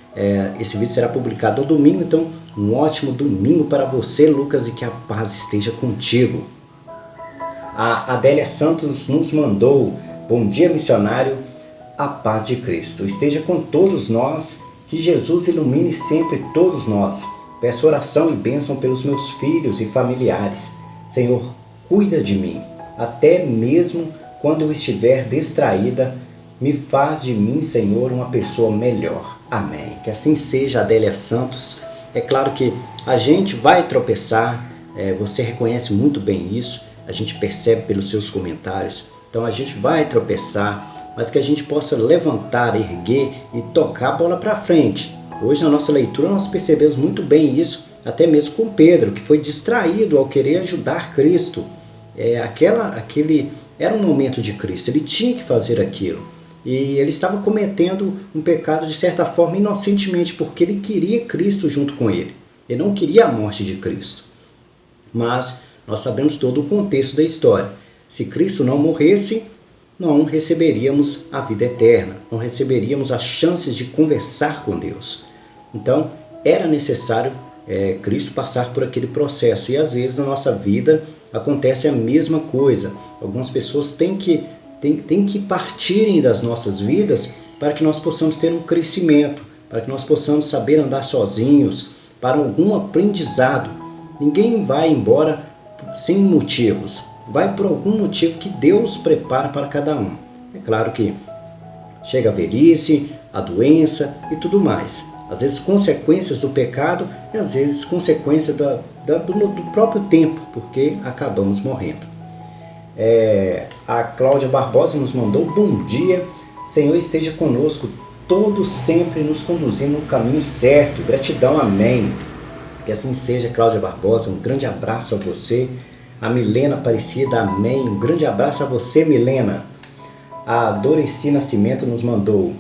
Esse vídeo será publicado no domingo, então um ótimo domingo para você, Lucas, e que a paz esteja contigo. A Adélia Santos nos mandou: bom dia, missionário, a paz de Cristo esteja com todos nós, que Jesus ilumine sempre todos nós. Peço oração e bênção pelos meus filhos e familiares. Senhor, cuida de mim, até mesmo quando eu estiver distraída. Me faz de mim, Senhor, uma pessoa melhor. Amém. Que assim seja, Adélia Santos. É claro que a gente vai tropeçar, você reconhece muito bem isso, a gente percebe pelos seus comentários. Então a gente vai tropeçar, mas que a gente possa levantar, erguer e tocar a bola para frente. Hoje na nossa leitura nós percebemos muito bem isso, até mesmo com Pedro, que foi distraído ao querer ajudar Cristo. Aquele era um momento de Cristo, ele tinha que fazer aquilo. E ele estava cometendo um pecado de certa forma inocentemente, porque ele queria Cristo junto com ele. Ele não queria a morte de Cristo. Mas nós sabemos todo o contexto da história. Se Cristo não morresse, não receberíamos a vida eterna, não receberíamos as chances de conversar com Deus. Então, era necessário Cristo passar por aquele processo. E às vezes na nossa vida acontece a mesma coisa. Algumas pessoas têm que partirem das nossas vidas para que nós possamos ter um crescimento, para que nós possamos saber andar sozinhos, para algum aprendizado. Ninguém vai embora sem motivos. Vai por algum motivo que Deus prepara para cada um. É claro que chega a velhice, a doença e tudo mais. Às vezes consequências do pecado e às vezes consequência do próprio tempo, porque acabamos morrendo. A Cláudia Barbosa nos mandou: bom dia, Senhor esteja conosco, todos sempre nos conduzindo no caminho certo. Gratidão, amém. Que assim seja, Cláudia Barbosa. Um grande abraço a você. A Milena Aparecida, amém. Um grande abraço a você, Milena. A Doreci Nascimento nos mandou: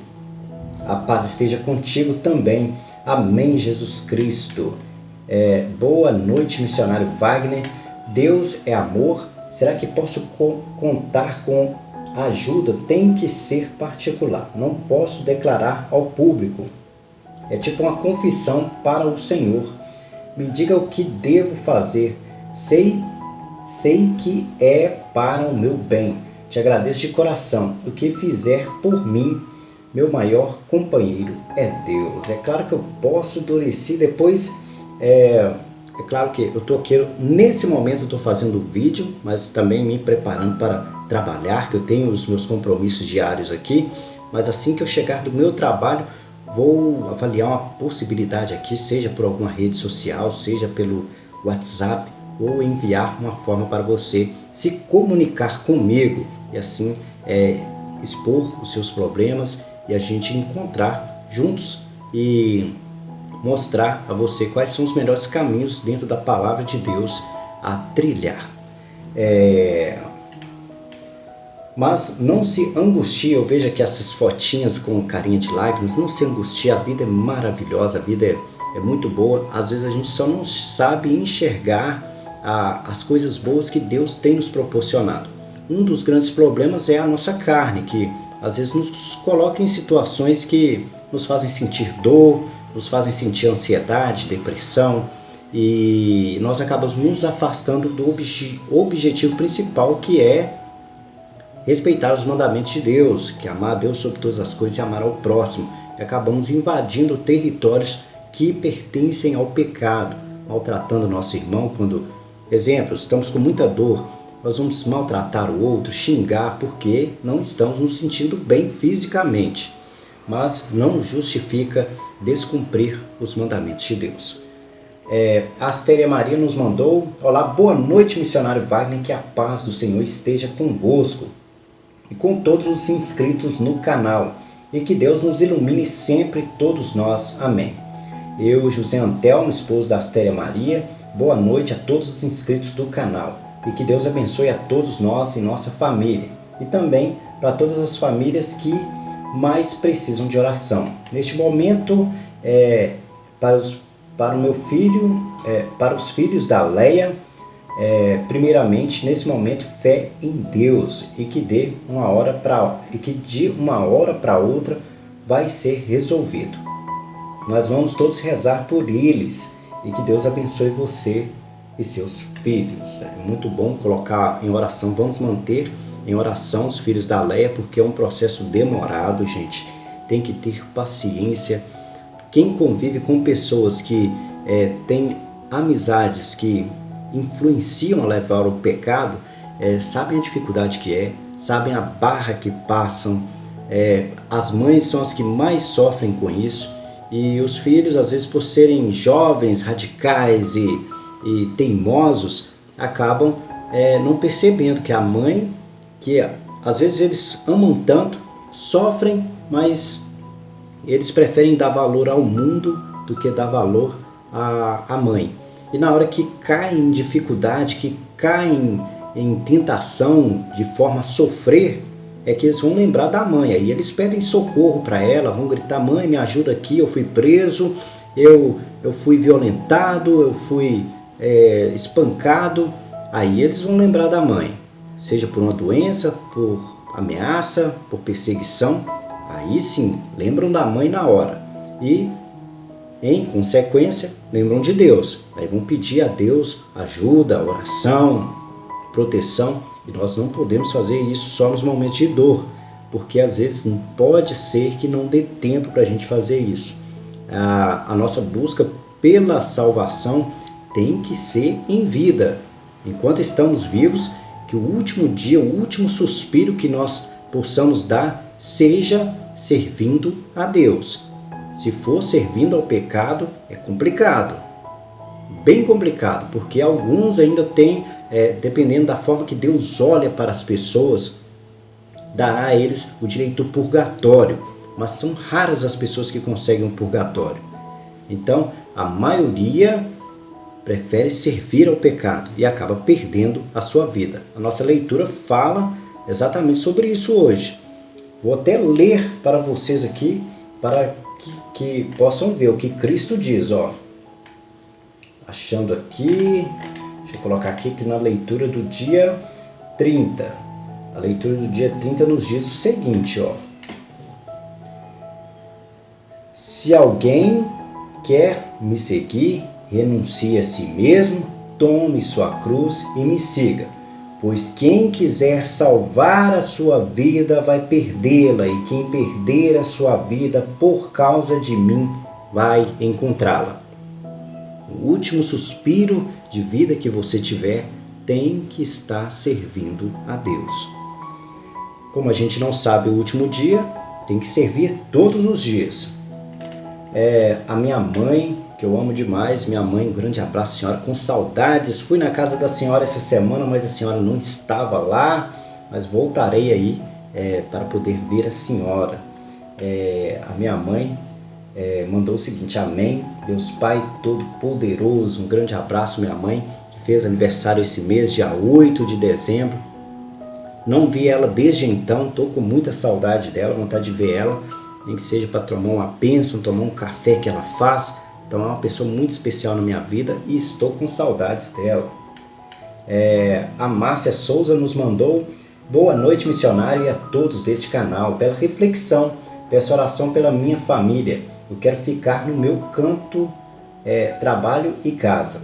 a paz esteja contigo também. Amém, Jesus Cristo. Boa noite, missionário Wagner. Deus é amor. Será que posso contar com a ajuda? Tem que ser particular. Não posso declarar ao público. É tipo uma confissão para o Senhor. Me diga o que devo fazer. Sei que é para o meu bem. Te agradeço de coração. O que fizer por mim, meu maior companheiro é Deus. É claro que eu posso, Doreci, depois... É claro que eu estou aqui, nesse momento eu estou fazendo o vídeo, mas também me preparando para trabalhar, que eu tenho os meus compromissos diários aqui. Mas assim que eu chegar do meu trabalho, vou avaliar uma possibilidade aqui, seja por alguma rede social, seja pelo WhatsApp, ou enviar uma forma para você se comunicar comigo e assim expor os seus problemas e a gente encontrar juntos e mostrar a você quais são os melhores caminhos dentro da palavra de Deus a trilhar. Mas não se angustie. Eu vejo aqui essas fotinhas com carinha de lágrimas. Não se angustie, a vida é maravilhosa, a vida é muito boa. Às vezes a gente só não sabe enxergar as coisas boas que Deus tem nos proporcionado. Um dos grandes problemas é a nossa carne, que às vezes nos coloca em situações que nos fazem sentir dor, nos fazem sentir ansiedade, depressão, e nós acabamos nos afastando do objetivo principal, que é respeitar os mandamentos de Deus, que é amar a Deus sobre todas as coisas e amar ao próximo. E acabamos invadindo territórios que pertencem ao pecado, maltratando nosso irmão. Quando, exemplo, estamos com muita dor, nós vamos maltratar o outro, xingar, porque não estamos nos sentindo bem fisicamente. Mas não justifica descumprir os mandamentos de Deus. A Astéria Maria nos mandou: olá, boa noite, missionário Wagner, que a paz do Senhor esteja convosco e com todos os inscritos no canal. e que Deus nos ilumine sempre, todos nós. Amém. Eu, José Antelmo, esposo da Astéria Maria, boa noite a todos os inscritos do canal e que Deus abençoe a todos nós e nossa família e também para todas as famílias que mais precisam de oração. Neste momento, para o meu filho, para os filhos da Leia, primeiramente, nesse momento, fé em Deus e que de uma hora para outra vai ser resolvido. Nós vamos todos rezar por eles e que Deus abençoe você e seus filhos. É muito bom colocar em oração, vamos manter em oração os filhos da Leia, porque é um processo demorado, gente. Tem que ter paciência. Quem convive com pessoas que têm amizades que influenciam a levar ao pecado, sabem a dificuldade que é, sabem a barra que passam. As mães são as que mais sofrem com isso. E os filhos, às vezes, por serem jovens, radicais e teimosos, acabam não percebendo que a mãe, que às vezes eles amam tanto, sofrem, mas eles preferem dar valor ao mundo do que dar valor à mãe. E na hora que caem em dificuldade, que caem em tentação de forma a sofrer, é que eles vão lembrar da mãe. Aí eles pedem socorro para ela, vão gritar: mãe, me ajuda aqui, eu fui preso, eu fui violentado, eu fui espancado. Aí eles vão lembrar da mãe, seja por uma doença, por ameaça, por perseguição. Aí sim, lembram da mãe na hora. E, em consequência, lembram de Deus. Aí vão pedir a Deus ajuda, oração, proteção. E nós não podemos fazer isso só nos momentos de dor, porque às vezes pode ser que não dê tempo para a gente fazer isso. A nossa busca pela salvação tem que ser em vida. Enquanto estamos vivos, que o último dia, o último suspiro que nós possamos dar seja servindo a Deus. Se for servindo ao pecado, é complicado, bem complicado, porque alguns ainda têm, dependendo da forma que Deus olha para as pessoas, dará a eles o direito do purgatório, mas são raras as pessoas que conseguem um purgatório. Então, a maioria prefere servir ao pecado e acaba perdendo a sua vida. A nossa leitura fala exatamente sobre isso hoje. Vou até ler para vocês aqui, para que possam ver o que Cristo diz. Achando aqui, deixa eu colocar aqui que na leitura do dia 30. A leitura do dia 30 nos diz o seguinte, Se alguém quer me seguir, renuncie a si mesmo, tome sua cruz e me siga. Pois quem quiser salvar a sua vida vai perdê-la, e quem perder a sua vida por causa de mim vai encontrá-la. O último suspiro de vida que você tiver tem que estar servindo a Deus. Como a gente não sabe o último dia, tem que servir todos os dias. A minha mãe, que eu amo demais, minha mãe, um grande abraço, senhora, com saudades. Fui na casa da senhora essa semana, mas a senhora não estava lá, mas voltarei aí para poder ver a senhora. A minha mãe mandou o seguinte: amém, Deus Pai Todo-Poderoso, um grande abraço, minha mãe, que fez aniversário esse mês, dia 8 de dezembro. Não vi ela desde então, estou com muita saudade dela, vontade de ver ela, nem que seja para tomar uma bênção, tomar um café que ela faz. Então é uma pessoa muito especial na minha vida e estou com saudades dela. A Márcia Souza nos mandou: boa noite, missionário, e a todos deste canal. Pela reflexão, peço oração pela minha família. Eu quero ficar no meu canto, trabalho e casa.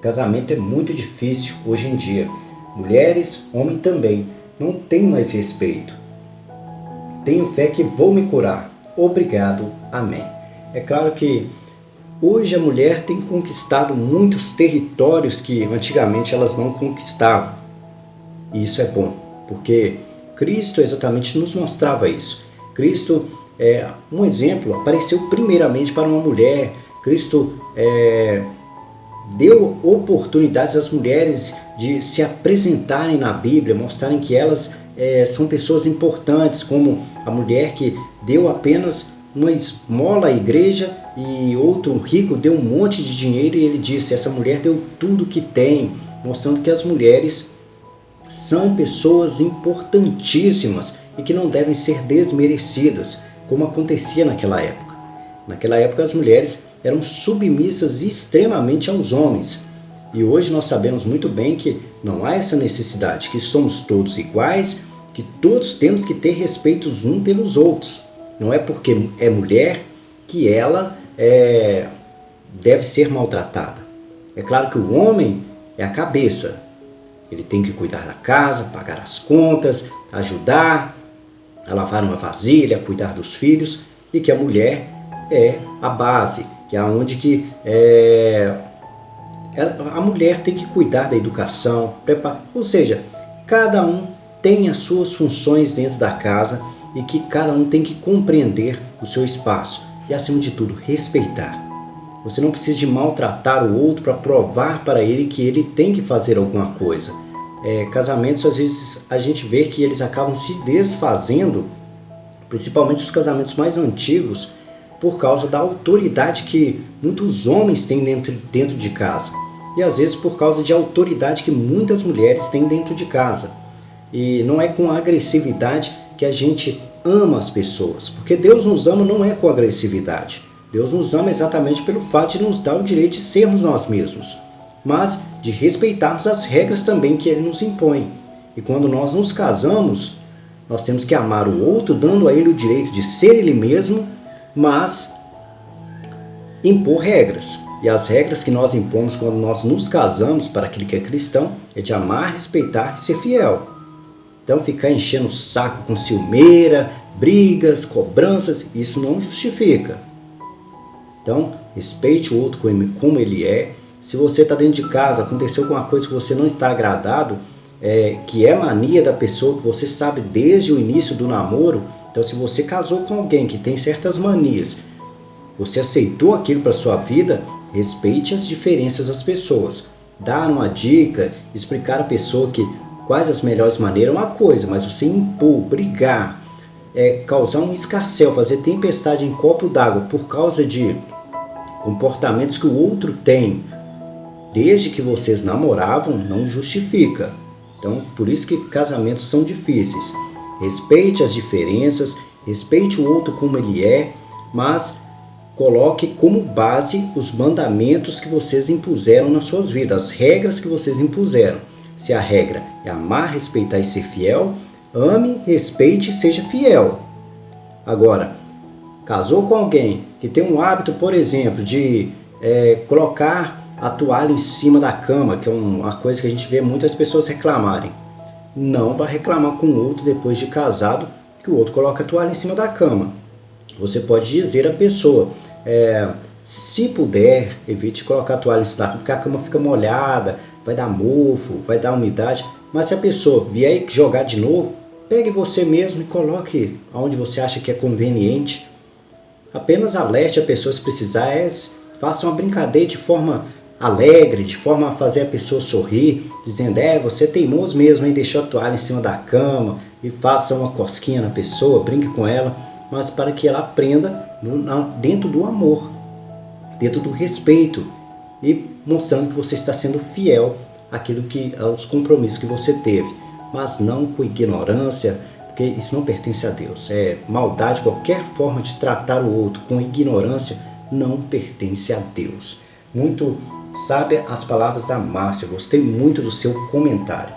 Casamento é muito difícil hoje em dia. Mulheres, homem também, não tem mais respeito. Tenho fé que vou me curar. Obrigado. Amém. É claro que hoje a mulher tem conquistado muitos territórios que antigamente elas não conquistavam. E isso é bom, porque Cristo exatamente nos mostrava isso. Cristo, um exemplo, apareceu primeiramente para uma mulher. Cristo deu oportunidades às mulheres de se apresentarem na Bíblia, mostrarem que elas são pessoas importantes, como a mulher que deu apenas uma esmola à igreja e outro rico deu um monte de dinheiro, e ele disse: essa mulher deu tudo que tem, mostrando que as mulheres são pessoas importantíssimas e que não devem ser desmerecidas, como acontecia naquela época. Naquela época as mulheres eram submissas extremamente aos homens. E hoje nós sabemos muito bem que não há essa necessidade, que somos todos iguais, que todos temos que ter respeito uns pelos outros. Não é porque é mulher que ela deve ser maltratada. É claro que o homem é a cabeça. Ele tem que cuidar da casa, pagar as contas, ajudar a lavar uma vasilha, cuidar dos filhos, e que a mulher é a base, que é onde que a mulher tem que cuidar da educação, ou seja, cada um tem as suas funções dentro da casa e que cada um tem que compreender o seu espaço e, acima de tudo, respeitar. Você não precisa de maltratar o outro para provar para ele que ele tem que fazer alguma coisa. Casamentos, às vezes, a gente vê que eles acabam se desfazendo, principalmente os casamentos mais antigos, por causa da autoridade que muitos homens têm dentro de casa. E às vezes por causa de autoridade que muitas mulheres têm dentro de casa. E não é com agressividade que a gente ama as pessoas, porque Deus nos ama não é com agressividade. Deus nos ama exatamente pelo fato de nos dar o direito de sermos nós mesmos, mas de respeitarmos as regras também que Ele nos impõe. E quando nós nos casamos, nós temos que amar o outro, dando a ele o direito de ser ele mesmo, mas impor regras. E as regras que nós impomos quando nós nos casamos para aquele que é cristão é de amar, respeitar e ser fiel. Então ficar enchendo o saco com ciumeira, brigas, cobranças, isso não justifica. Então respeite o outro como ele é. Se você está dentro de casa, aconteceu alguma coisa que você não está agradado, que é mania da pessoa, que você sabe desde o início do namoro. Então se você casou com alguém que tem certas manias, você aceitou aquilo para sua vida, respeite as diferenças das pessoas. Dar uma dica, explicar à pessoa quais as melhores maneiras é uma coisa, mas você impor, brigar, causar um escarcéu, fazer tempestade em copo d'água por causa de comportamentos que o outro tem, desde que vocês namoravam, não justifica. Então, por isso que casamentos são difíceis. Respeite as diferenças, respeite o outro como ele é, mas coloque como base os mandamentos que vocês impuseram nas suas vidas, as regras que vocês impuseram. Se a regra é amar, respeitar e ser fiel, ame, respeite e seja fiel. Agora, casou com alguém que tem um hábito, por exemplo, de colocar a toalha em cima da cama, que é uma coisa que a gente vê muitas pessoas reclamarem. Não vai reclamar com o outro depois de casado que o outro coloca a toalha em cima da cama. Você pode dizer à pessoa, se puder, evite colocar a toalha em cima da cama, porque a cama fica molhada, vai dar mofo, vai dar umidade. Mas se a pessoa vier jogar de novo, pegue você mesmo e coloque onde você acha que é conveniente. Apenas alerte a pessoa se precisar, faça uma brincadeira de forma alegre, de forma a fazer a pessoa sorrir, dizendo, você é teimoso mesmo, hein? Deixou a toalha em cima da cama, e faça uma cosquinha na pessoa, brinque com ela, mas para que ela aprenda dentro do amor, dentro do respeito, e mostrando que você está sendo fiel aos compromissos que você teve, mas não com ignorância, porque isso não pertence a Deus. Maldade, qualquer forma de tratar o outro com ignorância, não pertence a Deus. Muito sábia as palavras da Márcia, gostei muito do seu comentário.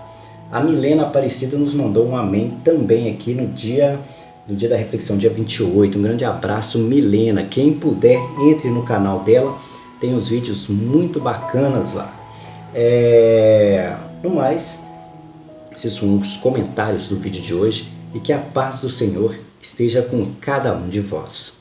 A Milena Aparecida nos mandou um amém também aqui no dia da reflexão, dia 28. Um grande abraço, Milena. Quem puder, entre no canal dela, tem os vídeos muito bacanas lá. No mais, esses são os comentários do vídeo de hoje, e que a paz do Senhor esteja com cada um de vós.